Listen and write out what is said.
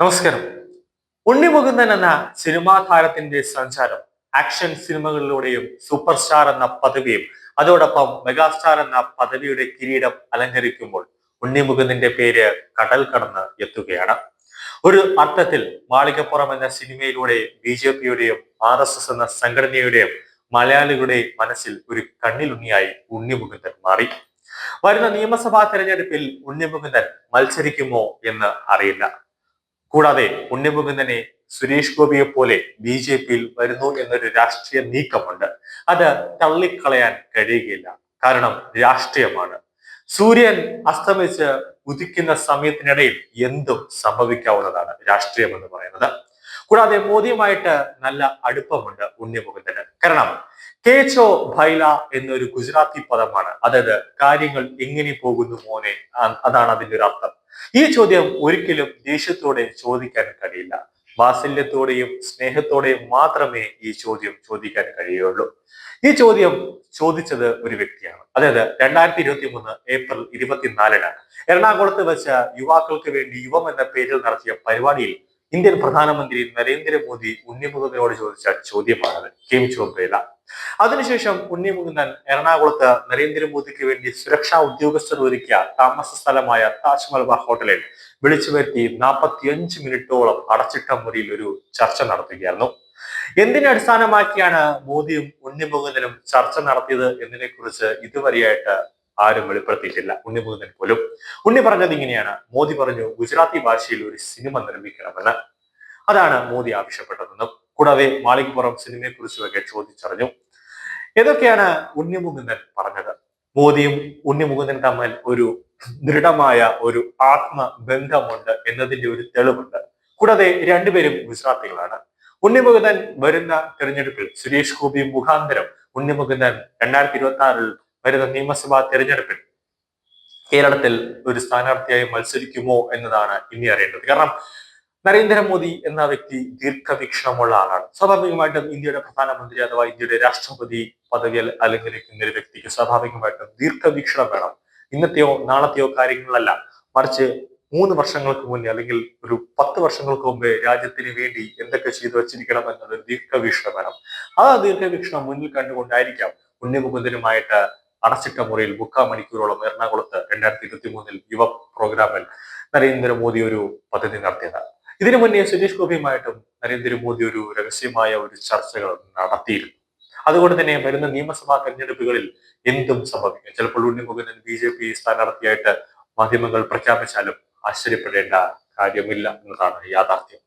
നമസ്കാരം. ഉണ്ണി മുകുന്ദൻ എന്ന സിനിമാ താരത്തിന്റെ സഞ്ചാരം ആക്ഷൻ സിനിമകളിലൂടെയും സൂപ്പർ സ്റ്റാർ എന്ന പദവിയും അതോടൊപ്പം മെഗാസ്റ്റാർ എന്ന പദവിയുടെ കിരീടം അലങ്കരിക്കുമ്പോൾ ഉണ്ണി മുകുന്ദന്റെ പേര് കടൽ കടന്ന് എത്തുകയാണ്. ഒരു അർത്ഥത്തിൽ മാളികപ്പുറം എന്ന സിനിമയിലൂടെ BJP-യുടെയും RSS എന്ന സംഘടനയുടെയും മലയാളികളുടെ മനസ്സിൽ ഒരു കണ്ണിലുണ്ണിയായി ഉണ്ണി മുകുന്ദൻ മാറി. വരുന്ന നിയമസഭാ തെരഞ്ഞെടുപ്പിൽ ഉണ്ണി മുകുന്ദൻ മത്സരിക്കുമോ എന്ന് അറിയില്ല. കൂടാതെ ഉണ്ണിമുകുന്ദനെ സുരേഷ് ഗോപിയെ പോലെ BJP-യിൽ വരുന്നു എന്നൊരു രാഷ്ട്രീയ നീക്കമുണ്ട്. അത് തള്ളിക്കളയാൻ കഴിയുകയില്ല. കാരണം രാഷ്ട്രീയമാണ്. സൂര്യൻ അസ്തമിച്ച് ഉദിക്കുന്ന സമയത്തിനിടയിൽ എന്തും സംഭവിക്കാവുന്നതാണ് രാഷ്ട്രീയം എന്ന് പറയുന്നത്. കൂടാതെ മോദിയുമായിട്ട് നല്ല അടുപ്പമുണ്ട് ഉണ്ണിമുകുന്ദന്. കാരണം കേച്ചോ ഭൈല എന്നൊരു ഗുജറാത്തി പദമാണ്. അതായത് കാര്യങ്ങൾ എങ്ങനെ പോകുന്നു മോനെ, അതാണ് അതിന്റെ ഒരു അർത്ഥം. ഈ ചോദ്യം ഒരിക്കലും ദേഷ്യത്തോടെ ചോദിക്കാൻ കഴിയില്ല. വാത്സല്യത്തോടെയും സ്നേഹത്തോടെയും മാത്രമേ ഈ ചോദ്യം ചോദിക്കാൻ കഴിയുള്ളൂ. ഈ ചോദ്യം ചോദിച്ചത് ഒരു വ്യക്തിയാണ്. അതായത് 2023 ഏപ്രിൽ 24-ന് എറണാകുളത്ത് വെച്ച യുവാക്കൾക്ക് വേണ്ടി യുവം എന്ന പേരിൽ നടത്തിയ പരിപാടിയിൽ ഇന്ത്യൻ പ്രധാനമന്ത്രി നരേന്ദ്രമോദി ഉണ്ണിമുകുന്ദനോട് ചോദിച്ച ചോദ്യമാണത്. കേം ചോദ്യയില്ല. അതിനുശേഷം ഉണ്ണി മുകുന്ദൻ എറണാകുളത്ത് നരേന്ദ്രമോദിക്ക് വേണ്ടി സുരക്ഷാ ഉദ്യോഗസ്ഥർ ഒരുക്കിയ താമസ സ്ഥലമായ താജ് മലബാർ ഹോട്ടലിൽ വിളിച്ചു വരുത്തി 45 മിനിറ്റോളം അടച്ചിട്ട മുറിയിൽ ഒരു ചർച്ച നടത്തുകയായിരുന്നു. എന്തിനെ അടിസ്ഥാനമാക്കിയാണ് മോദിയും ഉണ്ണി മുകുന്ദനും ചർച്ച നടത്തിയത് എന്നതിനെ കുറിച്ച് ഇതുവരെയായിട്ട് ആരും വെളിപ്പെടുത്തിയിട്ടില്ല, ഉണ്ണി മുകുന്ദൻ പോലും. ഉണ്ണി പറഞ്ഞത് ഇങ്ങനെയാണ്: മോദി പറഞ്ഞു ഗുജറാത്തി ഭാഷയിൽ ഒരു സിനിമ നിർമ്മിക്കണമെന്ന്. അതാണ് മോദി ആവശ്യപ്പെട്ടതെന്നും കൂടാതെ മാളികപ്പുറം സിനിമയെ കുറിച്ചുമൊക്കെ ചോദിച്ചറിഞ്ഞു. ഏതൊക്കെയാണ് ഉണ്ണി മുകുന്ദൻ പറഞ്ഞത്? മോദിയും ഉണ്ണി മുകുന്ദൻ തമ്മിൽ ഒരു ദൃഢമായ ഒരു ആത്മബന്ധമുണ്ട് എന്നതിന്റെ ഒരു തെളിവുണ്ട്. കൂടാതെ രണ്ടുപേരും ഗുജറാത്തികളാണ്. ഉണ്ണി മുകുന്ദൻ വരുന്ന തെരഞ്ഞെടുപ്പിൽ സുരേഷ് ഗോപി മുഖാന്തരം ഉണ്ണി മുകുന്ദൻ 2026-ൽ വരുന്ന നിയമസഭാ തെരഞ്ഞെടുപ്പിൽ കേരളത്തിൽ ഒരു സ്ഥാനാർത്ഥിയായി മത്സരിക്കുമോ എന്നതാണ് ഇനി അറിയേണ്ടത്. കാരണം നരേന്ദ്രമോദി എന്ന വ്യക്തി ദീർഘവീക്ഷണമുള്ള ആളാണ്. സ്വാഭാവികമായിട്ടും ഇന്ത്യയുടെ പ്രധാനമന്ത്രി അഥവാ ഇന്ത്യയുടെ രാഷ്ട്രപതി പദവിയിൽ അലങ്കരിക്കുന്ന ഒരു വ്യക്തിക്ക് സ്വാഭാവികമായിട്ടും ദീർഘവീക്ഷണം വേണം. ഇന്നത്തെയോ നാളത്തെയോ കാര്യങ്ങളല്ല, മറിച്ച് 3 വർഷങ്ങൾക്ക് മുന്നേ അല്ലെങ്കിൽ ഒരു 10 വർഷങ്ങൾക്ക് മുമ്പേ രാജ്യത്തിന് വേണ്ടി എന്തൊക്കെ ചെയ്തു വച്ചിരിക്കണം എന്നത് ദീർഘവീക്ഷണം വേണം. ആ ദീർഘവീക്ഷണം മുന്നിൽ കണ്ടുകൊണ്ടായിരിക്കാം ഉണ്ണി മുകുന്ദനുമായിട്ട് അടച്ചിട്ട മുറിയിൽ 3/4 മണിക്കൂറോളം എറണാകുളത്ത് 2023-ൽ യുവ പ്രോഗ്രാമിൽ നരേന്ദ്രമോദി ഒരു പദ്ധതി നടത്തിയത്. ഇതിനു മുന്നേ സുരേഷ് ഗോപിയുമായിട്ടും നരേന്ദ്രമോദി ഒരു രഹസ്യമായ ഒരു ചർച്ചകൾ നടത്തിയിരുന്നു. അതുകൊണ്ട് തന്നെ വരുന്ന നിയമസഭാ തെരഞ്ഞെടുപ്പുകളിൽ എന്തും സംഭവിക്കും. ചിലപ്പോൾ ഉണ്ണി മുകുന്ദൻ BJP സ്ഥാനാർത്ഥിയായിട്ട് മാധ്യമങ്ങൾ പ്രഖ്യാപിച്ചാലും ആശ്ചര്യപ്പെടേണ്ട കാര്യമില്ല എന്നതാണ് യാഥാർത്ഥ്യം.